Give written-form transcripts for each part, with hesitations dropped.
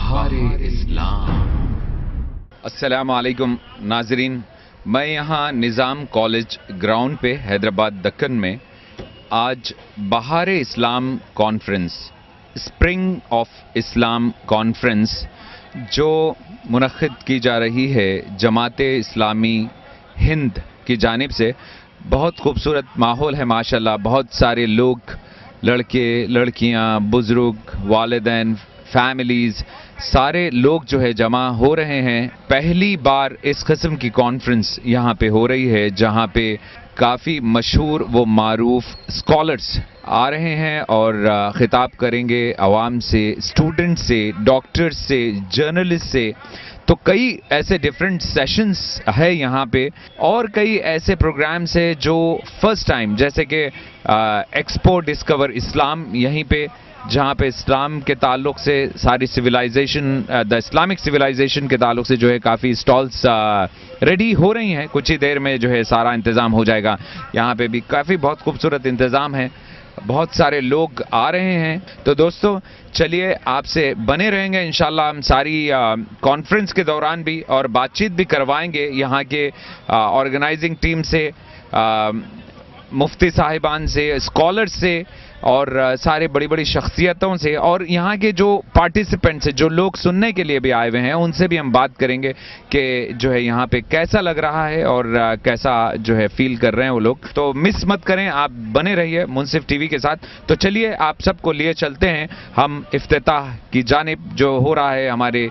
بہار اسلام۔ السلام علیکم ناظرین، میں یہاں نظام کالج گراؤنڈ پہ حیدرآباد دکن میں آج بہار اسلام conference, spring of Islam conference جو منعقد کی جا رہی ہے جماعت اسلامی ہند کی جانب سے، بہت خوبصورت ماحول ہے ماشاءاللہ۔ بہت سارے لوگ، لڑکے لڑکیاں، بزرگ، والدین، فیملیز، سارے لوگ جو ہے جمع ہو رہے ہیں۔ پہلی بار اس قسم کی کانفرنس یہاں پہ ہو رہی ہے جہاں پہ کافی مشہور و معروف اسکالرس آ رہے ہیں اور خطاب کریں گے عوام سے، اسٹوڈنٹ سے، ڈاکٹر سے، جرنلسٹ سے۔ تو کئی ایسے ڈیفرنٹ سیشنز ہے یہاں پہ اور کئی ایسے پروگرامز ہیں جو فرسٹ ٹائم، جیسے کہ ایکسپو ڈسکور اسلام، یہیں پہ جہاں پہ اسلام کے تعلق سے ساری سویلائزیشن، دا اسلامک سویلائزیشن کے تعلق سے جو ہے کافی اسٹالس ریڈی ہو رہی ہیں۔ کچھ ہی دیر میں جو ہے سارا انتظام ہو جائے گا۔ یہاں پہ بھی کافی بہت خوبصورت انتظام ہے، بہت سارے لوگ آ رہے ہیں۔ تو دوستو چلیے آپ سے بنے رہیں گے، انشاءاللہ ہم ساری کانفرنس کے دوران بھی اور بات چیت بھی کروائیں گے یہاں کے آرگنائزنگ ٹیم سے، مفتی صاحبان سے، اسکالرز سے اور سارے بڑی بڑی شخصیتوں سے، اور یہاں کے جو پارٹیسپینٹس ہیں، جو لوگ سننے کے لیے بھی آئے ہوئے ہیں، ان سے بھی ہم بات کریں گے کہ جو ہے یہاں پہ کیسا لگ رہا ہے اور کیسا جو ہے فیل کر رہے ہیں وہ لوگ۔ تو مس مت کریں، آپ بنے رہیے منصف ٹی وی کے ساتھ۔ تو چلیے آپ سب کو لیے چلتے ہیں ہم افتتاح کی جانب جو ہو رہا ہے ہمارے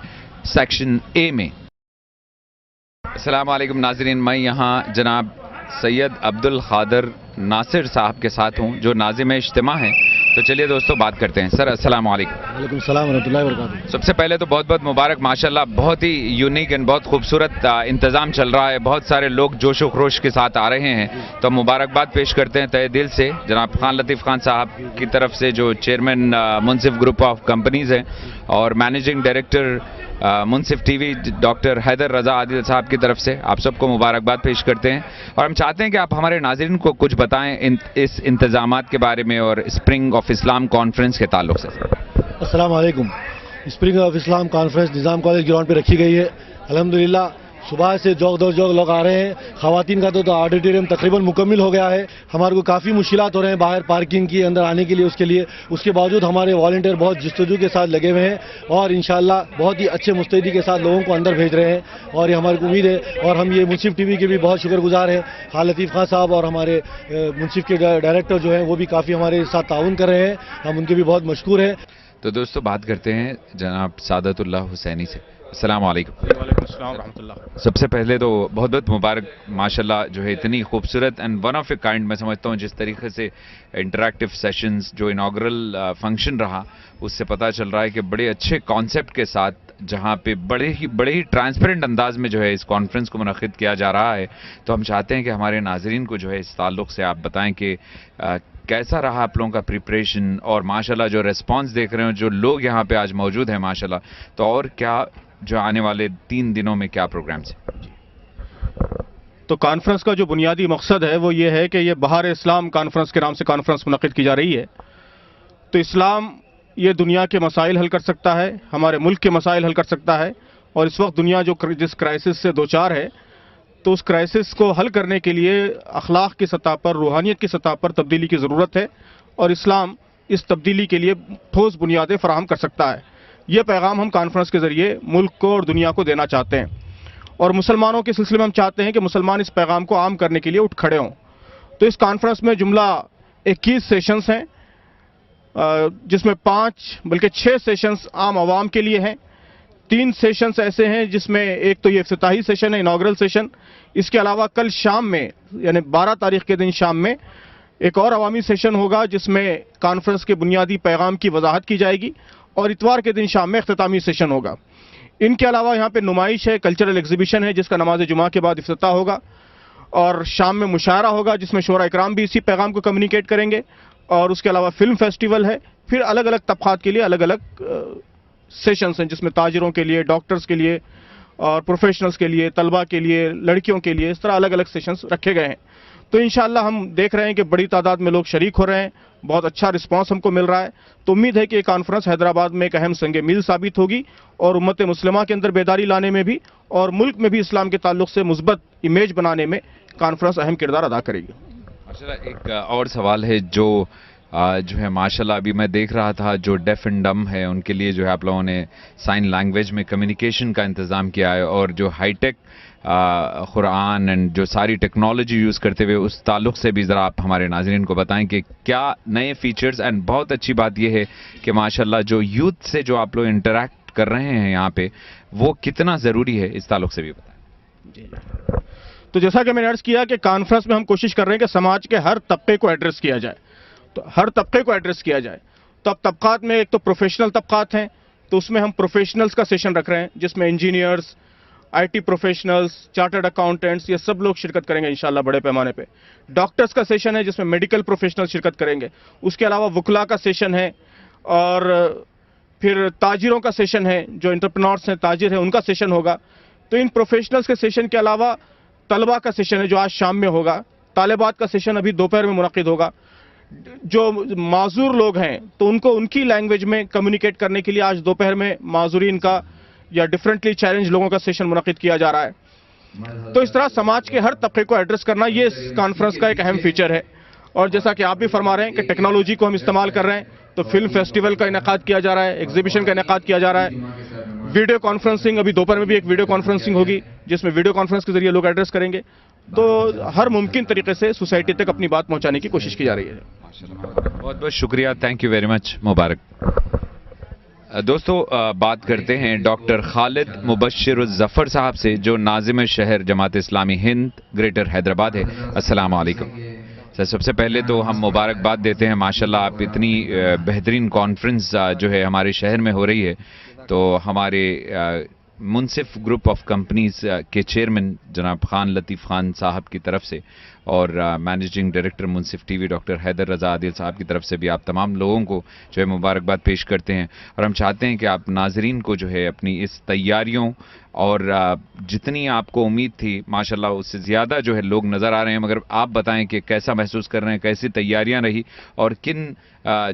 سیکشن اے میں۔ السلام علیکم ناظرین، میں یہاں جناب سید عبدالقادر ناصر صاحب کے ساتھ ہوں جو ناظم اجتماع ہیں۔ تو چلیے دوستو بات کرتے ہیں۔ سر السلام علیکم۔ وعلیکم السلام ورحمۃ اللہ وبرکاتہ۔ سب سے پہلے تو بہت بہت مبارک، ماشاءاللہ بہت ہی یونیک اینڈ بہت خوبصورت انتظام چل رہا ہے، بہت سارے لوگ جوش و خروش کے ساتھ آ رہے ہیں۔ تو مبارکباد پیش کرتے ہیں تہہ دل سے جناب خان لطیف خان صاحب کی طرف سے جو chairman Munsif group of companies ہیں، اور مینیجنگ ڈائریکٹر منصف ٹی وی ڈاکٹر حیدر رضا عادل صاحب کی طرف سے آپ سب کو مبارکباد پیش کرتے ہیں۔ اور ہم چاہتے ہیں کہ آپ ہمارے ناظرین کو کچھ بتائیں اس انتظامات کے بارے میں اور اسپرنگ آف اسلام کانفرنس کے تعلق سے۔ السلام علیکم۔ اسپرنگ آف اسلام کانفرنس نظام کالج گراؤنڈ پہ رکھی گئی ہے۔ الحمدللہ صبح سے جوق در جوق لوگ آ رہے ہیں۔ خواتین کا تو آڈیٹوریم تقریباً مکمل ہو گیا ہے۔ ہمارے کو کافی مشکلات ہو رہے ہیں باہر پارکنگ کی، اندر آنے کے لیے، اس کے باوجود ہمارے والنٹیئر بہت جستجو کے ساتھ لگے ہوئے ہیں اور انشاءاللہ بہت ہی اچھے مستعدی کے ساتھ لوگوں کو اندر بھیج رہے ہیں، اور یہ ہماری امید ہے۔ اور ہم یہ منصف ٹی وی کے بھی بہت شکر گزار ہیں، خان لطیف خان صاحب اور ہمارے منصف کے ڈائریکٹر جو ہیں وہ بھی کافی ہمارے ساتھ تعاون کر رہے ہیں، ہم ان کے بھی بہت مشکور ہیں۔ تو دوستو بات کرتے ہیں جناب سعادت اللہ حسینی سے۔ السلام علیکم۔ وعلیکم السلام ورحمۃ اللہ۔ سب سے پہلے تو بہت بہت مبارک، ماشاءاللہ جو ہے اتنی خوبصورت and one of a kind, میں سمجھتا ہوں جس طریقے سے انٹریکٹیو سیشنز جو اناگرل فنکشن رہا، اس سے پتہ چل رہا ہے کہ بڑے اچھے کانسیپٹ کے ساتھ جہاں پہ بڑے ہی ٹرانسپیرنٹ انداز میں جو ہے اس کانفرنس کو منعقد کیا جا رہا ہے۔ تو ہم چاہتے ہیں کہ ہمارے ناظرین کو جو ہے اس تعلق سے آپ بتائیں کہ کیسا رہا آپ لوگوں کا پریپریشن، اور ماشاءاللہ جو ریسپانس دیکھ رہے ہیں، جو لوگ یہاں پہ آج موجود ہیں ماشاءاللہ، تو اور کیا جو آنے والے 3 دنوں میں کیا پروگرامز ہیں؟ تو کانفرنس کا جو بنیادی مقصد ہے وہ یہ ہے کہ یہ بہار اسلام کانفرنس کے نام سے کانفرنس منعقد کی جا رہی ہے۔ تو اسلام یہ دنیا کے مسائل حل کر سکتا ہے، ہمارے ملک کے مسائل حل کر سکتا ہے، اور اس وقت دنیا جس کرائسس سے دوچار ہے، تو اس کرائسس کو حل کرنے کے لیے اخلاق کی سطح پر، روحانیت کی سطح پر تبدیلی کی ضرورت ہے، اور اسلام اس تبدیلی کے لیے ٹھوس بنیادیں فراہم کر سکتا ہے۔ یہ پیغام ہم کانفرنس کے ذریعے ملک کو اور دنیا کو دینا چاہتے ہیں، اور مسلمانوں کے سلسلے میں ہم چاہتے ہیں کہ مسلمان اس پیغام کو عام کرنے کے لیے اٹھ کھڑے ہوں۔ تو اس کانفرنس میں جملہ 21 سیشنز ہیں، جس میں 5 بلکہ 6 سیشنز عام عوام کے لیے ہیں۔ 3 سیشنز ایسے ہیں جس میں ایک تو یہ افتتاحی سیشن ہے، اناگرل سیشن۔ اس کے علاوہ کل شام میں یعنی 12 تاریخ کے دن شام میں ایک اور عوامی سیشن ہوگا جس میں کانفرنس کے بنیادی پیغام کی وضاحت کی جائے گی، اور اتوار کے دن شام میں اختتامی سیشن ہوگا۔ ان کے علاوہ یہاں پہ نمائش ہے، کلچرل ایگزیبیشن ہے جس کا نماز جمعہ کے بعد افتتاح ہوگا، اور شام میں مشاعرہ ہوگا جس میں شعراء اکرام بھی اسی پیغام کو کمیونیکیٹ کریں گے، اور اس کے علاوہ فلم فیسٹیول ہے۔ پھر الگ الگ طبقات کے لیے الگ الگ سیشنز ہیں جس میں تاجروں کے لیے، ڈاکٹرز کے لیے اور پروفیشنلز کے لیے، طلباء کے لیے، لڑکیوں کے لیے، اس طرح الگ الگ سیشنز رکھے گئے ہیں۔ تو انشاءاللہ ہم دیکھ رہے ہیں کہ بڑی تعداد میں لوگ شریک ہو رہے ہیں, بہت اچھا رسپانس ہم کو مل رہا ہے. تو امید ہے کہ یہ کانفرنس حیدرآباد میں ایک اہم سنگ میل ثابت ہوگی اور امت مسلمہ کے اندر بیداری لانے میں بھی اور ملک میں بھی اسلام کے تعلق سے مثبت امیج بنانے میں کانفرنس اہم کردار ادا کرے گی. ماشاءاللہ ایک اور سوال ہے جو ہے ماشاءاللہ ابھی میں دیکھ رہا تھا جو ڈیف اینڈ ڈم ہے ان کے لیے جو ہے آپ لوگوں نے سائن لینگویج میں کمیونیکیشن کا انتظام کیا ہے, اور جو ہائی ٹیک قرآن اینڈ جو ساری ٹیکنالوجی یوز کرتے ہوئے اس تعلق سے بھی ذرا آپ ہمارے ناظرین کو بتائیں کہ کیا نئے فیچرز. اینڈ بہت اچھی بات یہ ہے کہ ماشاءاللہ جو یوتھ سے جو آپ لوگ انٹریکٹ کر رہے ہیں یہاں پہ وہ کتنا ضروری ہے, اس تعلق سے بھی بتائیں. تو جیسا کہ میں نے عرض کیا کہ کانفرنس میں ہم کوشش کر رہے ہیں کہ سماج کے ہر طبقے کو ایڈریس کیا جائے, تو ہر طبقے کو ایڈریس کیا جائے. تو اب طبقات میں ایک تو پروفیشنل طبقات ہیں, تو اس میں ہم پروفیشنلز کا سیشن رکھ رہے ہیں جس میں engineers, I T professionals, chartered accountants, یہ سب لوگ شرکت کریں گے انشاءاللہ بڑے پیمانے پہ. ڈاکٹرز کا سیشن ہے جس میں میڈیکل پروفیشنل شرکت کریں گے. اس کے علاوہ وکلا کا سیشن ہے, اور پھر تاجروں کا سیشن ہے, جو انٹرپرینورز ہیں, تاجر ہیں, ان کا سیشن ہوگا. تو ان پروفیشنلز کے سیشن کے علاوہ طلبہ کا سیشن ہے جو آج شام میں ہوگا. طالبات کا سیشن ابھی دوپہر میں منعقد ہوگا. جو معذور لوگ ہیں تو ان کو ان کی لینگویج میں کمیونیکیٹ کرنے کے لیے آج دوپہر میں معذورین کا یا ڈیفرنٹلی چیلنج لوگوں کا سیشن منعقد کیا جا رہا ہے. تو اس طرح سماج کے ہر طبقے کو ایڈریس کرنا یہ اس کانفرنس کا ایک اہم فیچر ہے. اور جیسا کہ آپ بھی فرما رہے ہیں کہ ٹیکنالوجی کو ہم استعمال کر رہے ہیں, تو فلم فیسٹیول کا انعقاد کیا جا رہا ہے, ایگزیبیشن کا انعقاد کیا جا رہا ہے, ویڈیو کانفرنسنگ, ابھی دوپہر میں بھی ایک ویڈیو کانفرنسنگ ہوگی جس میں ویڈیو کانفرنس کے ذریعے لوگ ایڈریس کریں گے. تو ہر ممکن طریقے سے سوسائٹی تک اپنی بات پہنچانے کی کوشش کی جا رہی ہے. بہت بہت شکریہ, تھینک یو ویری مچ, مبارک. دوستو بات کرتے ہیں ڈاکٹر خالد مبشر الظفر صاحب سے جو ناظم شہر جماعت اسلامی ہند گریٹر حیدرآباد ہے. السلام علیکم سر. سب سے پہلے تو ہم مبارکباد دیتے ہیں, ماشاءاللہ آپ اتنی بہترین کانفرنس جو ہے ہمارے شہر میں ہو رہی ہے. تو ہمارے منصف گروپ آف کمپنیز کے چیئرمین جناب خان لطیف خان صاحب کی طرف سے اور مینیجنگ ڈائریکٹر منصف ٹی وی ڈاکٹر حیدر رضا عادل صاحب کی طرف سے بھی آپ تمام لوگوں کو جو ہے مبارکباد پیش کرتے ہیں. اور ہم چاہتے ہیں کہ آپ ناظرین کو جو ہے اپنی اس تیاریوں اور جتنی آپ کو امید تھی ماشاءاللہ اس سے زیادہ جو ہے لوگ نظر آ رہے ہیں, مگر آپ بتائیں کہ کیسا محسوس کر رہے ہیں, کیسی تیاریاں رہی اور کن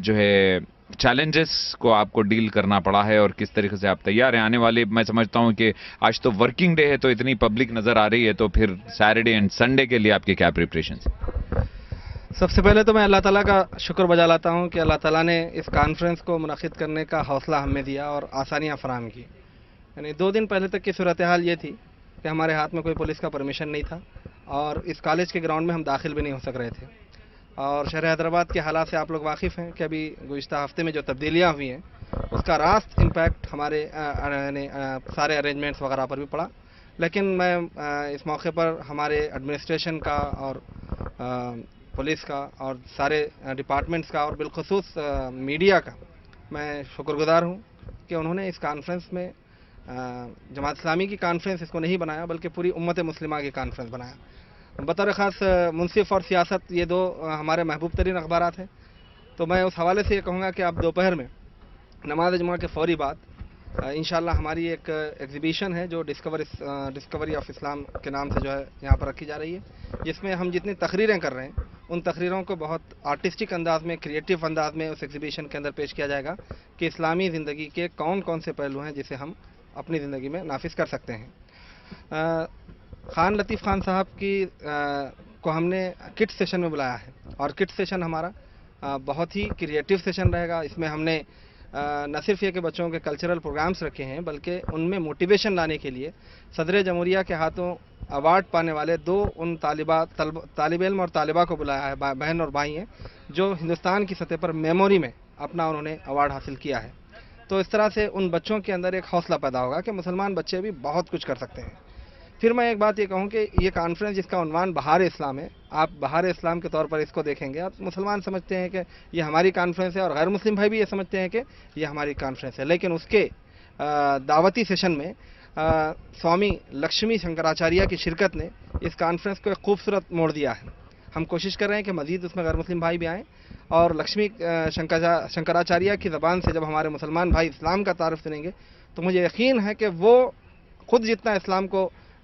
جو ہے چیلنجز کو آپ کو ڈیل کرنا پڑا ہے اور کس طریقے سے آپ تیار ہیں آنے والے. میں سمجھتا ہوں کہ آج تو ورکنگ ڈے ہے تو اتنی پبلک نظر آ رہی ہے, تو پھر سیٹرڈے اینڈ سنڈے کے لیے آپ کی کیا پریپریشنز؟ سب سے پہلے تو میں اللہ تعالیٰ کا شکر بجا لاتا ہوں کہ اللہ تعالیٰ نے اس کانفرنس کو منعقد کرنے کا حوصلہ ہمیں دیا اور آسانیاں فراہم کی. یعنی 2 دن پہلے تک کی صورتحال یہ تھی کہ ہمارے ہاتھ میں کوئی پولیس کا پرمیشن نہیں تھا اور اس کالج کے گراؤنڈ میں ہم داخل بھی نہیں ہو سک رہے تھے. اور شہر حیدرآباد کے حالات سے آپ لوگ واقف ہیں کہ ابھی گزشتہ ہفتے میں جو تبدیلیاں ہوئی ہیں اس کا راست امپیکٹ ہمارے سارے ارینجمنٹس وغیرہ پر بھی پڑا. لیکن میں اس موقع پر ہمارے ایڈمنسٹریشن کا اور پولیس کا اور سارے ڈپارٹمنٹس کا اور بالخصوص میڈیا کا میں شکر گزار ہوں کہ انہوں نے اس کانفرنس میں جماعت اسلامی کی کانفرنس اس کو نہیں بنایا بلکہ پوری امت مسلمہ کی کانفرنس بنایا. بطور خاص منصف اور سیاست یہ 2 ہمارے محبوب ترین اخبارات ہیں. تو میں اس حوالے سے یہ کہوں گا کہ آپ دوپہر میں نماز جمعہ کے فوری بعد انشاءاللہ ہماری ایک ایگزیبیشن ہے جو ڈسکوری آف اسلام کے نام سے جو ہے یہاں پر رکھی جا رہی ہے, جس میں ہم جتنی تقریریں کر رہے ہیں ان تقریروں کو بہت آرٹسٹک انداز میں, کریٹو انداز میں اس ایگزیبیشن کے اندر پیش کیا جائے گا کہ اسلامی زندگی کے کون کون سے پہلو ہیں جسے ہم اپنی زندگی میں نافذ کر سکتے ہیں. خان لطیف خان صاحب کو ہم نے کٹ سیشن میں بلایا ہے اور کٹ سیشن ہمارا بہت ہی کریٹو سیشن رہے گا. اس میں ہم نے نہ صرف یہ کہ بچوں کے کلچرل پروگرامز رکھے ہیں بلکہ ان میں موٹیویشن لانے کے لیے صدر جمہوریہ کے ہاتھوں ایوارڈ پانے والے 2 ان طالب علم اور طالبہ کو بلایا ہے, بہن اور بھائی ہیں, جو ہندوستان کی سطح پر میموری میں اپنا انہوں نے ایوارڈ حاصل کیا ہے. تو اس طرح سے ان بچوں کے اندر ایک حوصلہ پیدا ہوگا کہ مسلمان بچے بھی بہت کچھ کر سکتے ہیں. پھر میں ایک بات یہ کہوں کہ یہ کانفرنس جس کا عنوان بہار اسلام ہے, آپ بہار اسلام کے طور پر اس کو دیکھیں گے, آپ مسلمان سمجھتے ہیں کہ یہ ہماری کانفرنس ہے اور غیر مسلم بھائی بھی یہ سمجھتے ہیں کہ یہ ہماری کانفرنس ہے. لیکن اس کے دعوتی سیشن میں سوامی لکشمی شنکراچاریہ کی شرکت نے اس کانفرنس کو ایک خوبصورت موڑ دیا ہے. ہم کوشش کر رہے ہیں کہ مزید اس میں غیر مسلم بھائی بھی آئیں اور لکشمی شنکراچاریہ کی زبان سے جب ہمارے مسلمان بھائی اسلام کا تعارف سنیں گے تو مجھے یقین ہے کہ وہ خود جتنا اسلام کو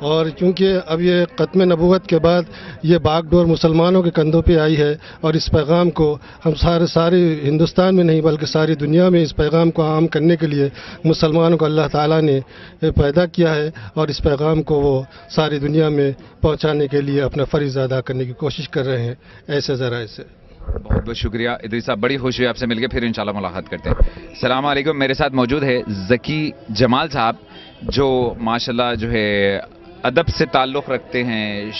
اور چونکہ اب یہ ختم نبوت کے بعد یہ باغ ڈور مسلمانوں کے کندھوں پہ آئی ہے، اور اس پیغام کو ہم سارے ہندوستان میں نہیں بلکہ ساری دنیا میں اس پیغام کو عام کرنے کے لیے مسلمانوں کو اللہ تعالیٰ نے پیدا کیا ہے، اور اس پیغام کو وہ ساری دنیا میں پہنچانے کے لیے اپنا فرض ادا کرنے کی کوشش کر رہے ہیں ایسے ذرائع سے۔ بہت بہت شکریہ ادریس صاحب، بڑی خوشی ہوئی آپ سے مل کے، پھر انشاءاللہ ملاقات کرتے ہیں۔ السلام علیکم، میرے ساتھ موجود ہے ذکی جمال صاحب، جو ماشاءاللہ جو ہے ادب سے تعلق رکھتے ہیں،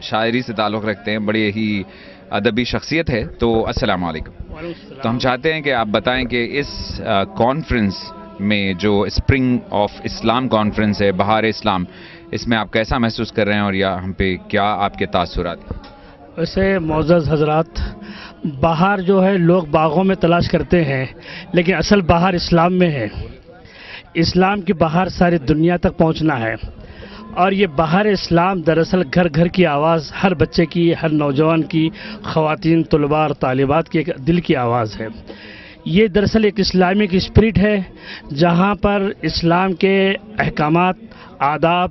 شاعری سے تعلق رکھتے ہیں، بڑی ہی ادبی شخصیت ہے۔ تو السلام علیکم۔ تو ہم چاہتے ہیں کہ آپ بتائیں کہ اس کانفرنس میں جو اسپرنگ آف اسلام کانفرنس ہے، بہار اسلام، اس میں آپ کیسا محسوس کر رہے ہیں اور یا ہم پہ کیا آپ کے تاثرات ہیں؟ ویسے معزز حضرات، بہار جو ہے لوگ باغوں میں تلاش کرتے ہیں، لیکن اصل بہار اسلام میں ہے۔ اسلام کی بہار ساری دنیا تک پہنچنا ہے، اور یہ بہار اسلام دراصل گھر گھر کی آواز، ہر بچے کی، ہر نوجوان کی، خواتین، طلباء اور طالبات کی ایک دل کی آواز ہے۔ یہ دراصل ایک اسلامک اسپرٹ ہے، جہاں پر اسلام کے احکامات، آداب،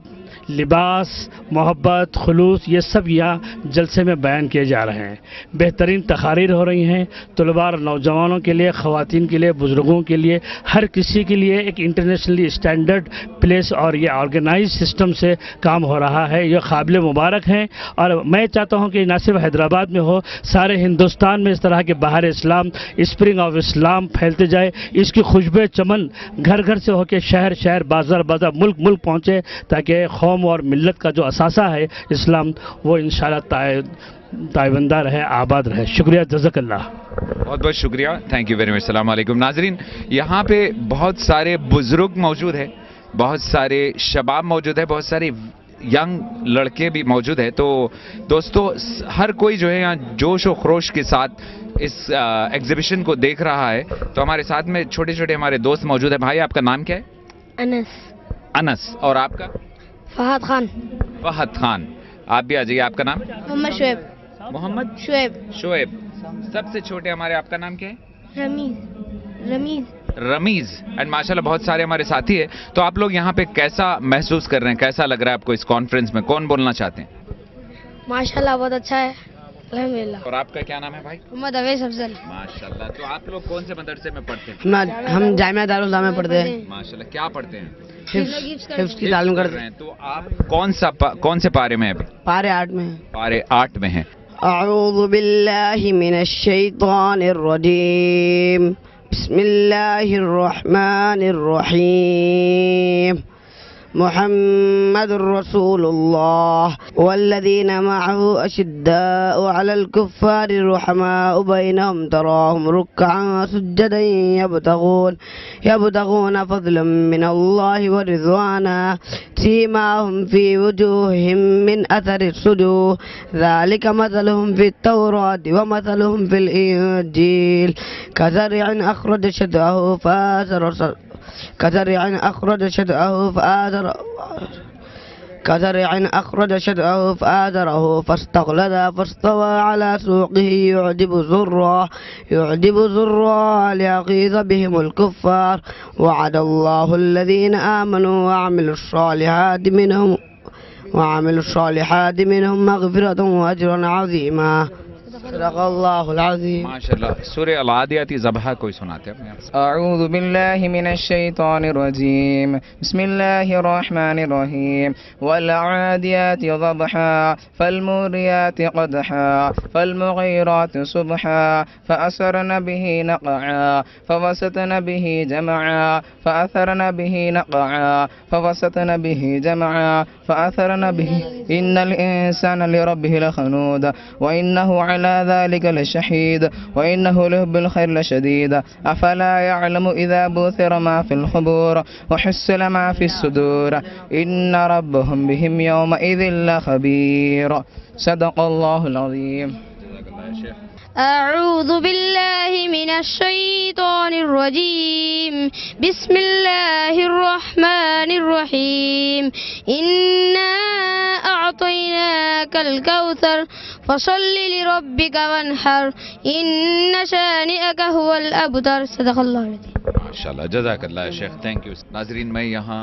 لباس، محبت، خلوص، یہ سب یہاں جلسے میں بیان کیے جا رہے ہیں۔ بہترین تقاریر ہو رہی ہیں، طلباء اور نوجوانوں کے لیے، خواتین کے لیے، بزرگوں کے لیے، ہر کسی کے لیے ایک انٹرنیشنلی اسٹینڈرڈ پلیس اور یہ آرگنائز سسٹم سے کام ہو رہا ہے۔ یہ قابل مبارک ہیں، اور میں چاہتا ہوں کہ نہ صرف حیدرآباد میں ہو، سارے ہندوستان میں اس طرح کے بہار اسلام، اسپرنگ آف اسلام پھیلتے جائے، اس کی خوشبو چمن گھر گھر سے ہو کے شہر شہر، بازار بازار، ملک ملک پہنچے، تاکہ قوم اور ملت کا جو اثاثہ ہے اسلام، وہ انشاءاللہ تائبندہ رہے، آباد رہے۔ شکریہ، جزاک اللہ۔ بہت بہت شکریہ، تھینک یو ویری مچ۔ السلام علیکم ناظرین، یہاں پہ بہت سارے بزرگ موجود ہیں، بہت سارے شباب موجود ہیں، بہت سارے ینگ لڑکے بھی موجود ہیں۔ تو دوستو، ہر کوئی جو ہے یہاں جوش و خروش کے ساتھ اس ایگزیبیشن کو دیکھ رہا ہے۔ تو ہمارے ساتھ میں چھوٹے چھوٹے ہمارے دوست موجود ہیں۔ بھائی، آپ کا نام کیا ہے؟ انس۔ اور آپ کا؟ فہد خان۔ فہد خان، آپ بھی آ جائیے۔ آپ کا نام؟ محمد شعیب۔ محمد شعیب۔ سب سے چھوٹے ہمارے، آپ کا نام کیا ہے؟ رمیز۔ اینڈ ماشاءاللہ بہت سارے ہمارے ساتھی ہیں۔ تو آپ لوگ یہاں پہ کیسا محسوس کر رہے ہیں، کیسا لگ رہا ہے آپ کو اس کانفرنس میں؟ کون بولنا چاہتے ہیں؟ ماشاءاللہ بہت اچھا ہے، الحمدللہ۔ اور آپ کا کیا نام ہے بھائی؟ محمد اویس افضل۔ ماشاءاللہ۔ تو آپ لوگ کون سے مدرسے میں پڑھتے ہیں؟ ہم جامعہ دارالعلوم میں پڑھتے ہیں۔ ماشاءاللہ۔ کیا پڑھتے ہیں؟ حفظ کی تعلیم کرتے ہیں۔ تو آپ کون سے پارے میں ہیں ابھی؟ پارے 8 میں ہیں۔ پارے 8 میں ہیں۔ اعوذ باللہ من الشیطان الرجیم، بسم اللہ الرحمن الرحیم۔ محمد رسول اللہ والذین معه اشداء علی الكفار رحماء بینہم تراہم رکعا سجدا یبتغون فضلا من اللہ ورضوانا سیماہم فی وجوہہم من اثر السجود ذالک مثلہم فی التوراۃ ومثلہم فی الانجیل کزرع اخرج شطأه فآزره فاستغلظ فاستوى على سوقه يعجب الزراع ليغيظ بهم الكفار وعد الله الذين آمنوا وعملوا الصالحات منهم مغفرة وأجرا عظيما۔ صدق اللہ العظیم۔ ماشاءاللہ۔ سورہ العادیات ذبح کوئی سناتے ہیں؟ اعوذ باللہ من الشیطان الرجیم، بسم اللہ الرحمن الرحیم۔ والعادیات ضبحا فالموریات قدحا فالمغیرات صبحا فأثرن به نقعا فوسطن به جمعا فأثرن به نقعا فوسطن به جمعا فأثرن به إن الإنسان لربه لخنود وإنه على ذلك لشهيد وإنه لحب الخير لشديد أفلا يعلم إذا بوثر ما في القبور وحصل ما في الصدور إن ربهم بهم يومئذ لخبير۔ صدق الله العظيم۔ اعوذ باللہ من الشیطان الرجیم، بسم اللہ الرحمن الرحیم۔ انا اعطیناک الکوثر فصل لربک وانحر ان شانئک هو الابتر۔ صدق اللہ العظیم۔ ماشاءاللہ، جزاک اللہ شیخ، تھینک یو۔ ناظرین، میں یہاں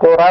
13